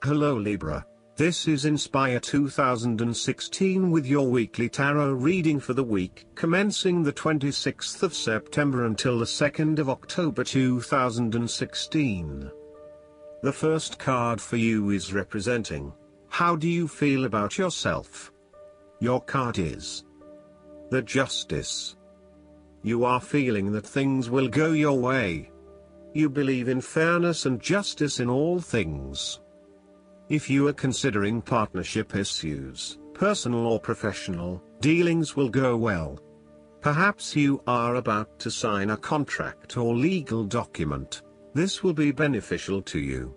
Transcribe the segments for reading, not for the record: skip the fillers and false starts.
Hello Libra, this is Inspire 2016 with your weekly tarot reading for the week commencing the 26th of September until the 2nd of October 2016. The first card for you is representing, how do you feel about yourself? Your card is the Justice. You are feeling that things will go your way. You believe in fairness and justice in all things. If you are considering partnership issues, personal or professional, dealings will go well. Perhaps you are about to sign a contract or legal document. This will be beneficial to you.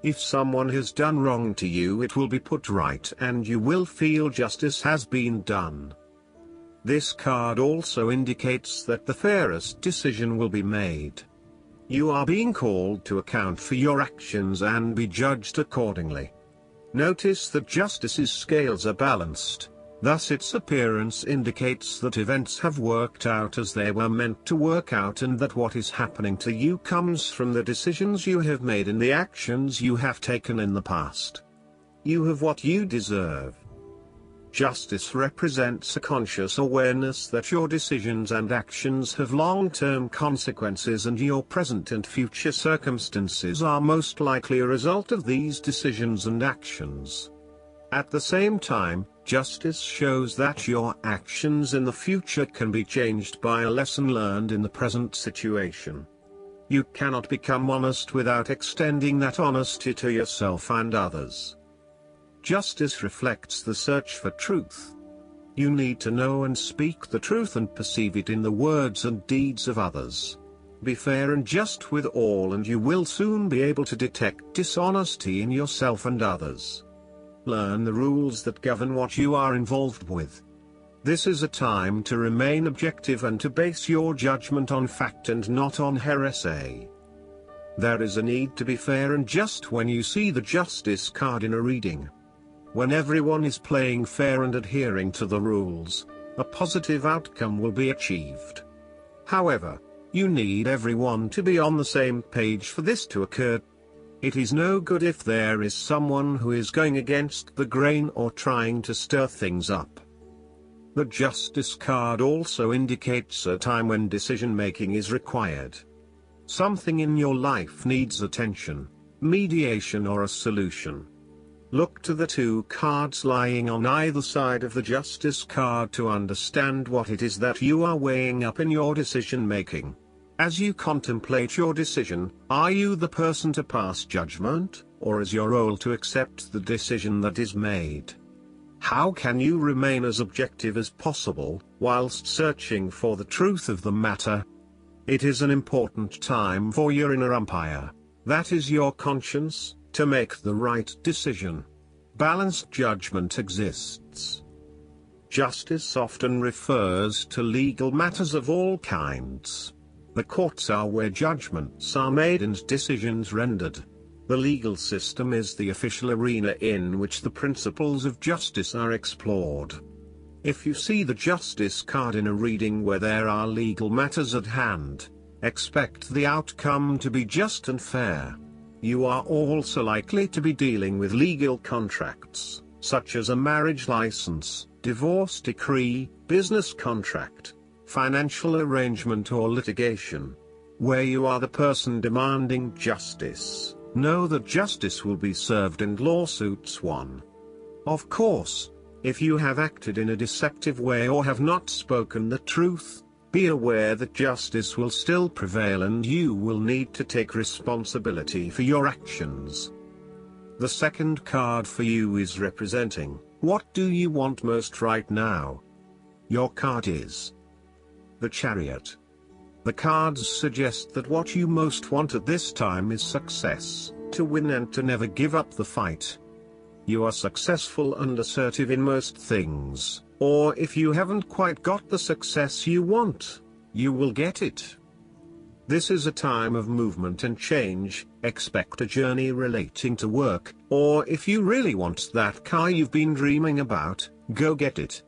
If someone has done wrong to you, it will be put right and you will feel justice has been done. This card also indicates that the fairest decision will be made. You are being called to account for your actions and be judged accordingly. Notice that justice's scales are balanced, thus its appearance indicates that events have worked out as they were meant to work out and that what is happening to you comes from the decisions you have made and the actions you have taken in the past. You have what you deserve. Justice represents a conscious awareness that your decisions and actions have long-term consequences and your present and future circumstances are most likely a result of these decisions and actions. At the same time, justice shows that your actions in the future can be changed by a lesson learned in the present situation. You cannot become honest without extending that honesty to yourself and others. Justice reflects the search for truth. You need to know and speak the truth and perceive it in the words and deeds of others. Be fair and just with all and you will soon be able to detect dishonesty in yourself and others. Learn the rules that govern what you are involved with. This is a time to remain objective and to base your judgment on fact and not on heresy. There is a need to be fair and just when you see the Justice card in a reading. When everyone is playing fair and adhering to the rules, a positive outcome will be achieved. However, you need everyone to be on the same page for this to occur. It is no good if there is someone who is going against the grain or trying to stir things up. The Justice card also indicates a time when decision-making is required. Something in your life needs attention, mediation or a solution. Look to the two cards lying on either side of the Justice card to understand what it is that you are weighing up in your decision-making. As you contemplate your decision, are you the person to pass judgment, or is your role to accept the decision that is made? How can you remain as objective as possible, whilst searching for the truth of the matter? It is an important time for your inner umpire, that is your conscience, to make the right decision. Balanced judgment exists. Justice often refers to legal matters of all kinds. The courts are where judgments are made and decisions rendered. The legal system is the official arena in which the principles of justice are explored. If you see the Justice card in a reading where there are legal matters at hand, expect the outcome to be just and fair. You are also likely to be dealing with legal contracts, such as a marriage license, divorce decree, business contract, financial arrangement or litigation. Where you are the person demanding justice, know that justice will be served and lawsuits won. Of course, if you have acted in a deceptive way or have not spoken the truth, Be aware that justice will still prevail and you will need to take responsibility for your actions. The second card for you is representing, what do you want most right now? Your card is the Chariot. The cards suggest that what you most want at this time is success, to win and to never give up the fight. You are successful and assertive in most things, or if you haven't quite got the success you want, you will get it. This is a time of movement and change. Expect a journey relating to work, or if you really want that car you've been dreaming about, go get it.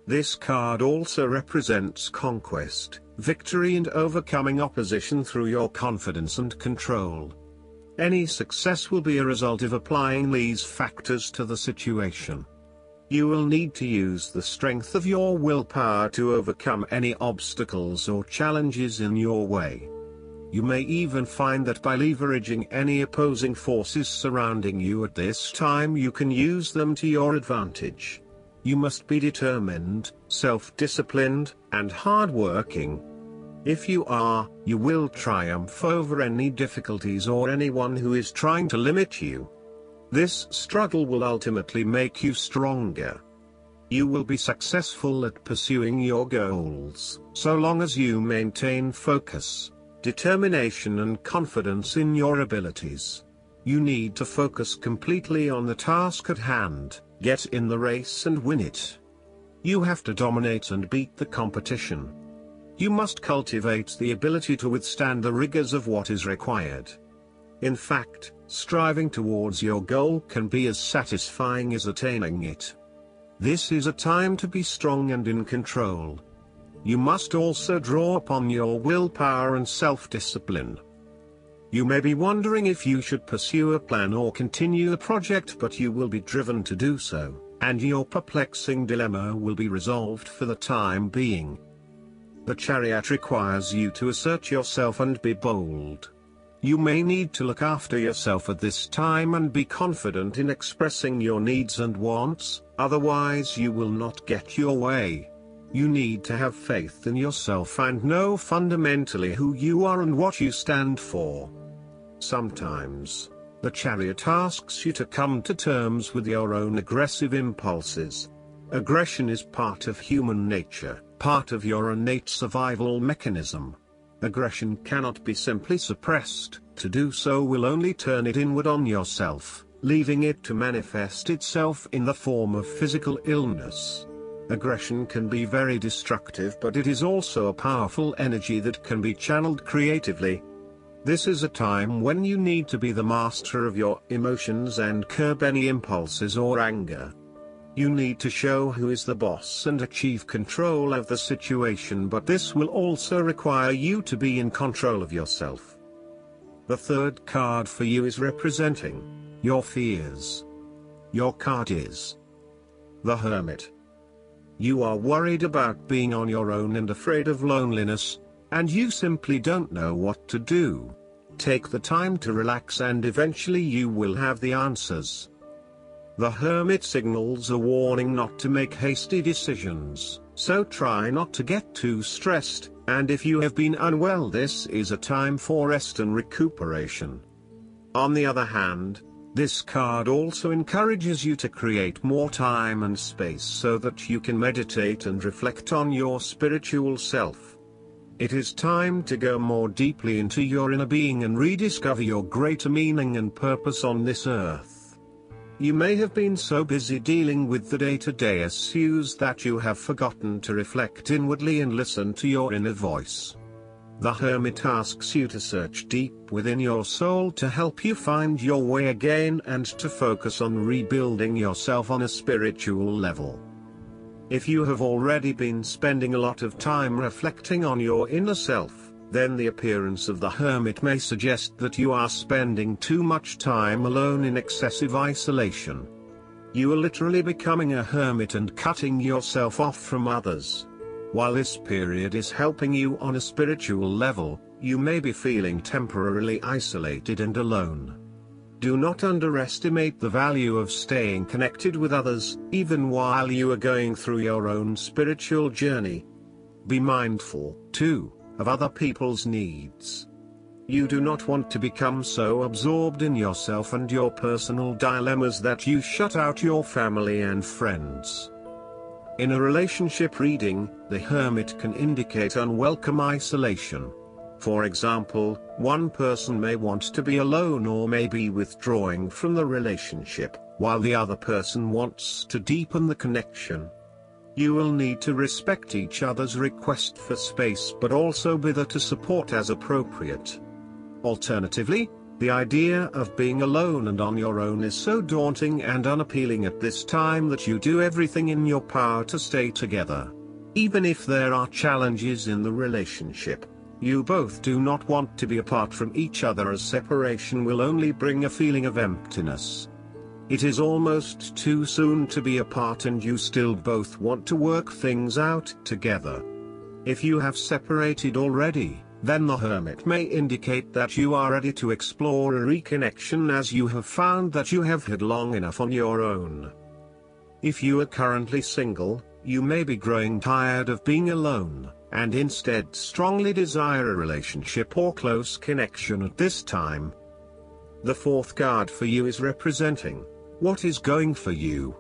This card also represents conquest, victory and overcoming opposition through your confidence and control. Any success will be a result of applying these factors to the situation. You will need to use the strength of your willpower to overcome any obstacles or challenges in your way. You may even find that by leveraging any opposing forces surrounding you at this time you can use them to your advantage. You must be determined, self-disciplined, and hard-working. If you are, you will triumph over any difficulties or anyone who is trying to limit you. This struggle will ultimately make you stronger. You will be successful at pursuing your goals, so long as you maintain focus, determination and confidence in your abilities. You need to focus completely on the task at hand, get in the race and win it. You have to dominate and beat the competition. You must cultivate the ability to withstand the rigors of what is required. In fact, striving towards your goal can be as satisfying as attaining it. This is a time to be strong and in control. You must also draw upon your willpower and self-discipline. You may be wondering if you should pursue a plan or continue the project, but you will be driven to do so, and your perplexing dilemma will be resolved for the time being. The Chariot requires you to assert yourself and be bold. You may need to look after yourself at this time and be confident in expressing your needs and wants, otherwise you will not get your way. You need to have faith in yourself and know fundamentally who you are and what you stand for. Sometimes, the Chariot asks you to come to terms with your own aggressive impulses. Aggression is part of human nature, part of your innate survival mechanism. Aggression cannot be simply suppressed. To do so will only turn it inward on yourself, leaving it to manifest itself in the form of physical illness. Aggression can be very destructive, but it is also a powerful energy that can be channeled creatively. This is a time when you need to be the master of your emotions and curb any impulses or anger. You need to show who is the boss and achieve control of the situation, but this will also require you to be in control of yourself. The third card for you is representing your fears. Your card is the Hermit. You are worried about being on your own and afraid of loneliness, and you simply don't know what to do. Take the time to relax and eventually you will have the answers. The Hermit signals a warning not to make hasty decisions, so try not to get too stressed, and if you have been unwell, this is a time for rest and recuperation. On the other hand, this card also encourages you to create more time and space so that you can meditate and reflect on your spiritual self. It is time to go more deeply into your inner being and rediscover your greater meaning and purpose on this earth. You may have been so busy dealing with the day-to-day issues that you have forgotten to reflect inwardly and listen to your inner voice. The Hermit asks you to search deep within your soul to help you find your way again and to focus on rebuilding yourself on a spiritual level. If you have already been spending a lot of time reflecting on your inner self, then the appearance of the Hermit may suggest that you are spending too much time alone in excessive isolation. You are literally becoming a hermit and cutting yourself off from others. While this period is helping you on a spiritual level, you may be feeling temporarily isolated and alone. Do not underestimate the value of staying connected with others, even while you are going through your own spiritual journey. Be mindful, too, of other people's needs. You do not want to become so absorbed in yourself and your personal dilemmas that you shut out your family and friends. In a relationship reading, the Hermit can indicate unwelcome isolation. For example, one person may want to be alone or may be withdrawing from the relationship, while the other person wants to deepen the connection. You will need to respect each other's request for space but also be there to support as appropriate. Alternatively, the idea of being alone and on your own is so daunting and unappealing at this time that you do everything in your power to stay together. Even if there are challenges in the relationship, you both do not want to be apart from each other, as separation will only bring a feeling of emptiness. It is almost too soon to be apart and you still both want to work things out together. If you have separated already, then the Hermit may indicate that you are ready to explore a reconnection, as you have found that you have had long enough on your own. If you are currently single, you may be growing tired of being alone, and instead strongly desire a relationship or close connection at this time. The fourth card for you is representing what is going for you.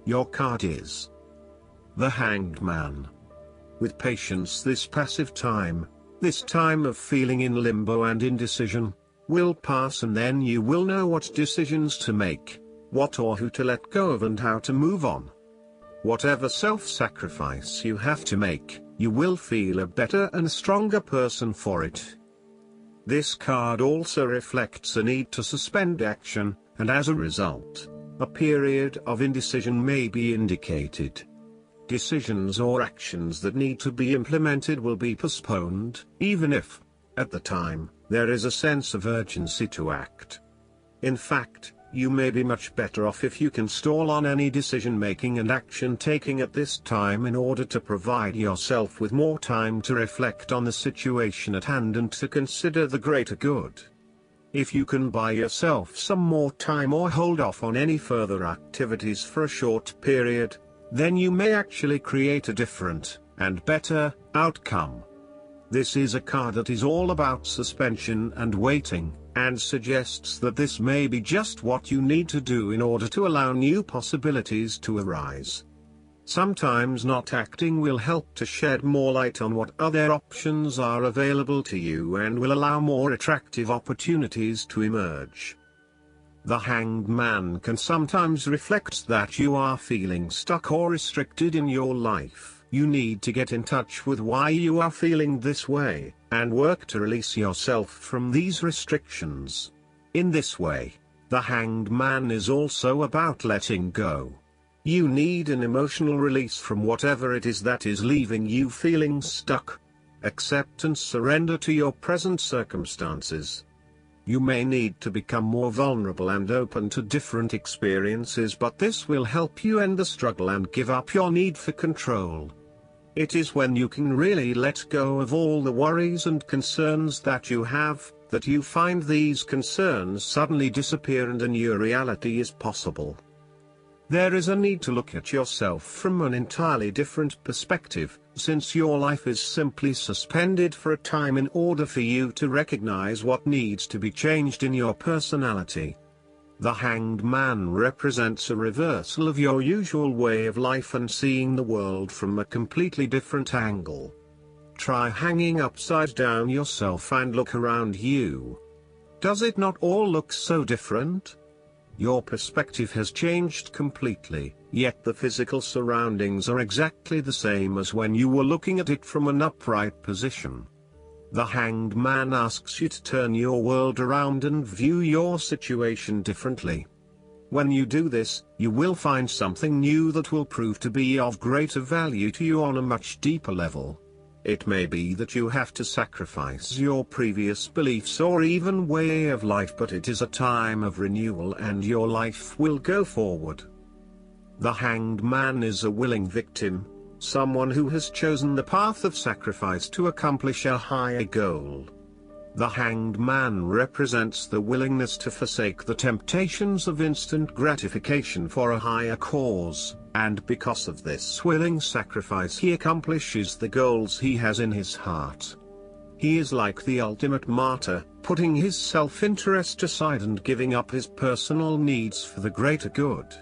Your card is the Hanged Man. With patience, this passive time, this time of feeling in limbo and indecision, will pass, and then you will know what decisions to make, what or who to let go of, and how to move on. Whatever self-sacrifice you have to make, you will feel a better and stronger person for it. This card also reflects a need to suspend action, and as a result, a period of indecision may be indicated. Decisions or actions that need to be implemented will be postponed, even if, at the time, there is a sense of urgency to act. In fact, you may be much better off if you can stall on any decision-making and action-taking at this time in order to provide yourself with more time to reflect on the situation at hand and to consider the greater good. If you can buy yourself some more time or hold off on any further activities for a short period, then you may actually create a different, and better, outcome. This is a card that is all about suspension and waiting, and suggests that this may be just what you need to do in order to allow new possibilities to arise. Sometimes not acting will help to shed more light on what other options are available to you and will allow more attractive opportunities to emerge. The Hanged Man can sometimes reflect that you are feeling stuck or restricted in your life. You need to get in touch with why you are feeling this way, and work to release yourself from these restrictions. In this way, the Hanged Man is also about letting go. You need an emotional release from whatever it is that is leaving you feeling stuck. Accept and surrender to your present circumstances. You may need to become more vulnerable and open to different experiences, but this will help you end the struggle and give up your need for control. It is when you can really let go of all the worries and concerns that you have, that you find these concerns suddenly disappear and a new reality is possible. There is a need to look at yourself from an entirely different perspective, since your life is simply suspended for a time in order for you to recognize what needs to be changed in your personality. The Hanged Man represents a reversal of your usual way of life and seeing the world from a completely different angle. Try hanging upside down yourself and look around you. Does it not all look so different? Your perspective has changed completely, yet the physical surroundings are exactly the same as when you were looking at it from an upright position. The Hanged Man asks you to turn your world around and view your situation differently. When you do this, you will find something new that will prove to be of greater value to you on a much deeper level. It may be that you have to sacrifice your previous beliefs or even way of life, but it is a time of renewal and your life will go forward. The Hanged Man is a willing victim, someone who has chosen the path of sacrifice to accomplish a higher goal. The Hanged Man represents the willingness to forsake the temptations of instant gratification for a higher cause. and because of this willing sacrifice he accomplishes the goals he has in his heart. He is like the ultimate martyr, putting his self-interest aside and giving up his personal needs for the greater good.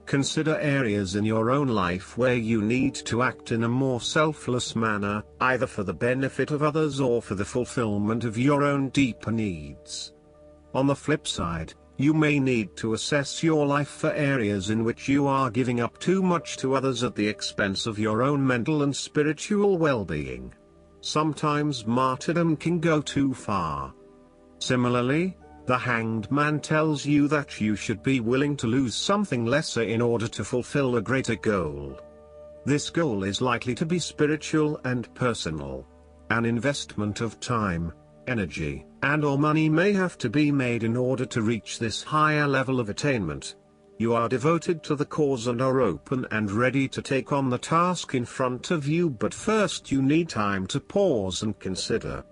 Consider areas in your own life where you need to act in a more selfless manner, either for the benefit of others or for the fulfillment of your own deeper needs. On the flip side, you may need to assess your life for areas in which you are giving up too much to others at the expense of your own mental and spiritual well-being. Sometimes martyrdom can go too far. Similarly, the Hanged Man tells you that you should be willing to lose something lesser in order to fulfill a greater goal. This goal is likely to be spiritual and personal. An investment of time, energy, and/or money may have to be made in order to reach this higher level of attainment. You are devoted to the cause and are open and ready to take on the task in front of you, but first you need time to pause and consider.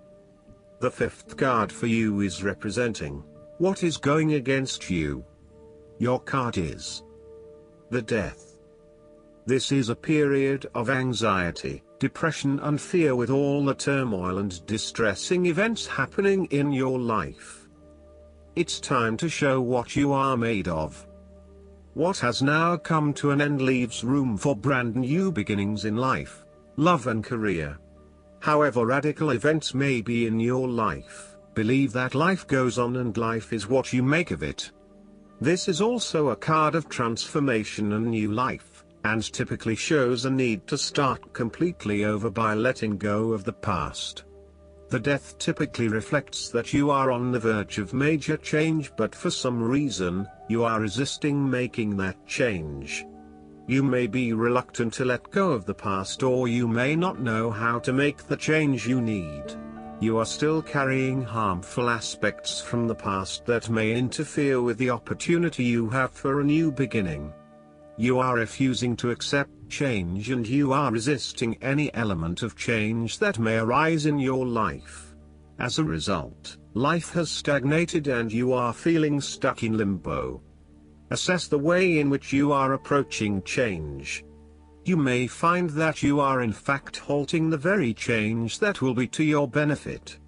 The fifth card for you is representing what is going against you. Your card is the Death. This is a period of anxiety, depression and fear with all the turmoil and distressing events happening in your life. It's time to show what you are made of. What has now come to an end leaves room for brand new beginnings in life, love and career. However radical events may be in your life, believe that life goes on and life is what you make of it. This is also a card of transformation and new life, and typically shows a need to start completely over by letting go of the past. The Death typically reflects that you are on the verge of major change, but for some reason, you are resisting making that change. You may be reluctant to let go of the past, or you may not know how to make the change you need. You are still carrying harmful aspects from the past that may interfere with the opportunity you have for a new beginning. You are refusing to accept change and you are resisting any element of change that may arise in your life. As a result, life has stagnated and you are feeling stuck in limbo. Assess the way in which you are approaching change. You may find that you are in fact halting the very change that will be to your benefit.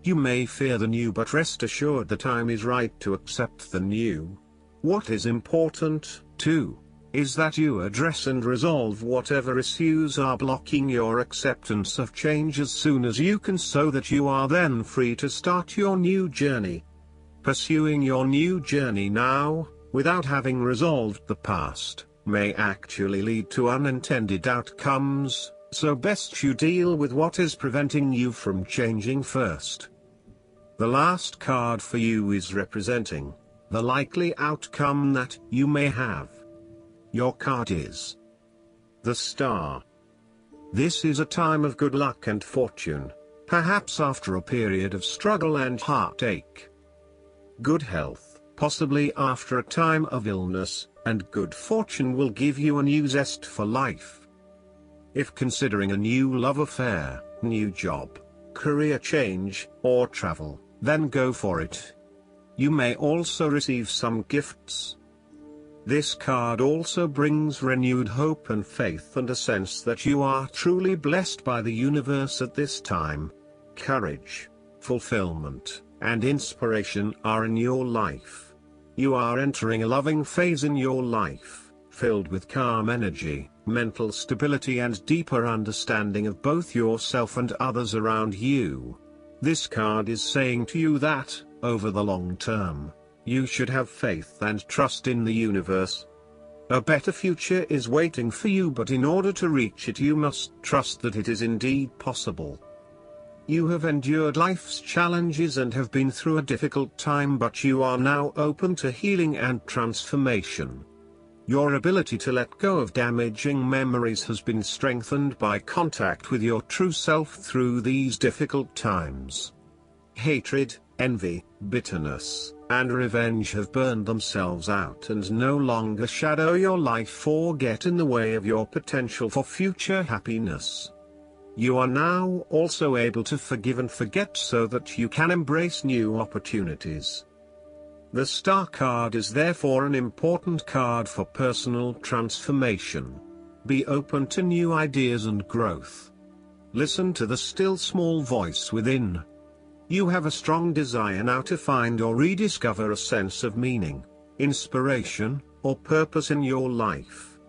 You may fear the new, but rest assured the time is right to accept the new. What is important, too, is that you address and resolve whatever issues are blocking your acceptance of change as soon as you can, so that you are then free to start your new journey. Pursuing your new journey now, without having resolved the past, may actually lead to unintended outcomes, so best you deal with what is preventing you from changing first. The last card for you is representing the likely outcome that you may have. Your card is the Star. This is a time of good luck and fortune, perhaps after a period of struggle and heartache. Good health, possibly after a time of illness, and good fortune will give you a new zest for life. If considering a new love affair, new job, career change, or travel, then go for it. You may also receive some gifts. This card also brings renewed hope and faith and a sense that you are truly blessed by the universe at this time. Courage, fulfillment, and inspiration are in your life. You are entering a loving phase in your life, filled with calm energy, mental stability and deeper understanding of both yourself and others around you. This card is saying to you that, over the long term, you should have faith and trust in the universe. A better future is waiting for you, but in order to reach it you must trust that it is indeed possible. You have endured life's challenges and have been through a difficult time, but you are now open to healing and transformation. Your ability to let go of damaging memories has been strengthened by contact with your true self through these difficult times. Hatred, envy, bitterness, and revenge have burned themselves out and no longer shadow your life or get in the way of your potential for future happiness. You are now also able to forgive and forget so that you can embrace new opportunities. The Star card is therefore an important card for personal transformation. Be open to new ideas and growth. Listen to the still small voice within. You have a strong desire now to find or rediscover a sense of meaning, inspiration, or purpose in your life.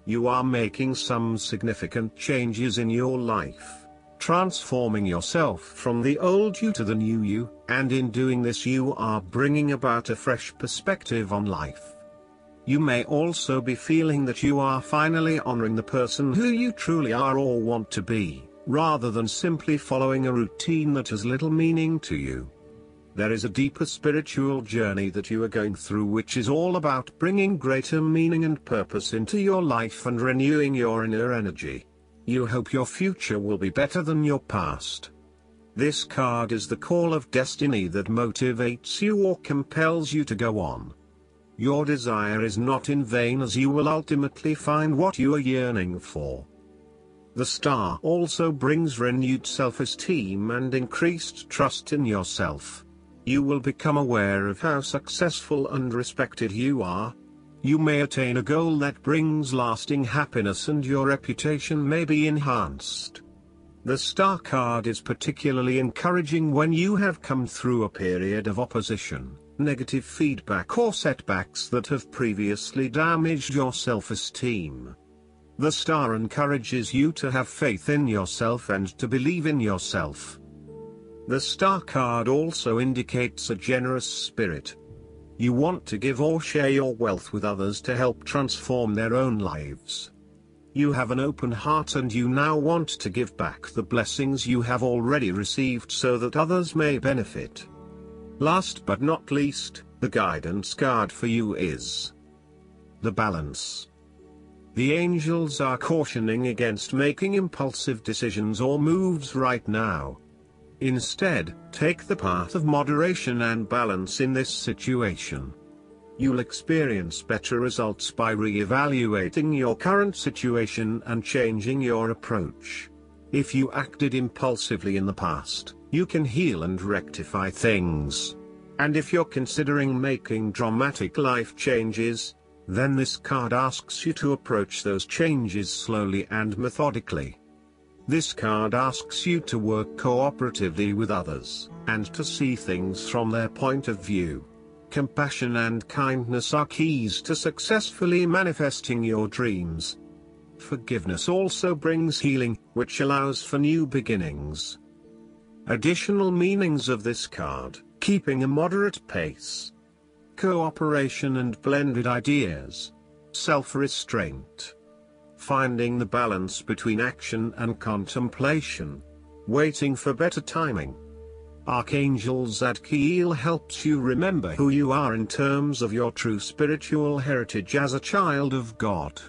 You are making some significant changes in your life, transforming yourself from the old you to the new you, and in doing this you are bringing about a fresh perspective on life. You may also be feeling that you are finally honoring the person who you truly are or want to be, rather than simply following a routine that has little meaning to you. There is a deeper spiritual journey that you are going through, which is all about bringing greater meaning and purpose into your life and renewing your inner energy. You hope your future will be better than your past. This card is the call of destiny that motivates you or compels you to go on. Your desire is not in vain, as you will ultimately find what you are yearning for. The Star also brings renewed self-esteem and increased trust in yourself. You will become aware of how successful and respected you are. You may attain a goal that brings lasting happiness, and your reputation may be enhanced. The Star card is particularly encouraging when you have come through a period of opposition, negative feedback, or setbacks that have previously damaged your self-esteem. The Star encourages you to have faith in yourself and to believe in yourself. The Star card also indicates a generous spirit. You want to give or share your wealth with others to help transform their own lives. You have an open heart and you now want to give back the blessings you have already received so that others may benefit. Last but not least, the guidance card for you is the Balance. The angels are cautioning against making impulsive decisions or moves right now. Instead, take the path of moderation and balance in this situation. You'll experience better results by re-evaluating your current situation and changing your approach. If you acted impulsively in the past, you can heal and rectify things. And if you're considering making dramatic life changes, then this card asks you to approach those changes slowly and methodically. This card asks you to work cooperatively with others, and to see things from their point of view. Compassion and kindness are keys to successfully manifesting your dreams. Forgiveness also brings healing, which allows for new beginnings. Additional meanings of this card: keeping a moderate pace, cooperation and blended ideas, self-restraint, finding the balance between action and contemplation, waiting for better timing. Archangel Zadkiel helps you remember who you are in terms of your true spiritual heritage as a child of God.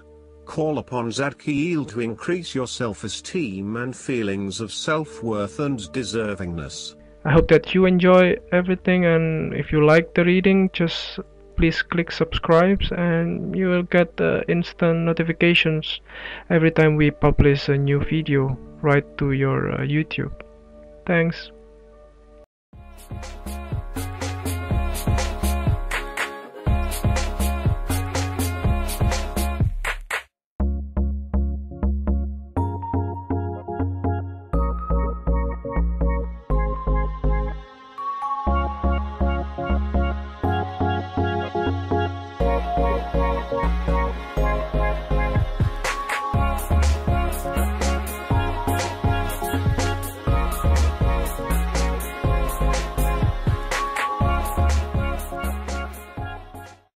Call upon Zadkiel to increase your self-esteem and feelings of self-worth and deservingness. I hope that you enjoy everything, and if you like the reading, just please click subscribe and you will get instant notifications every time we publish a new video right to your YouTube. Thanks.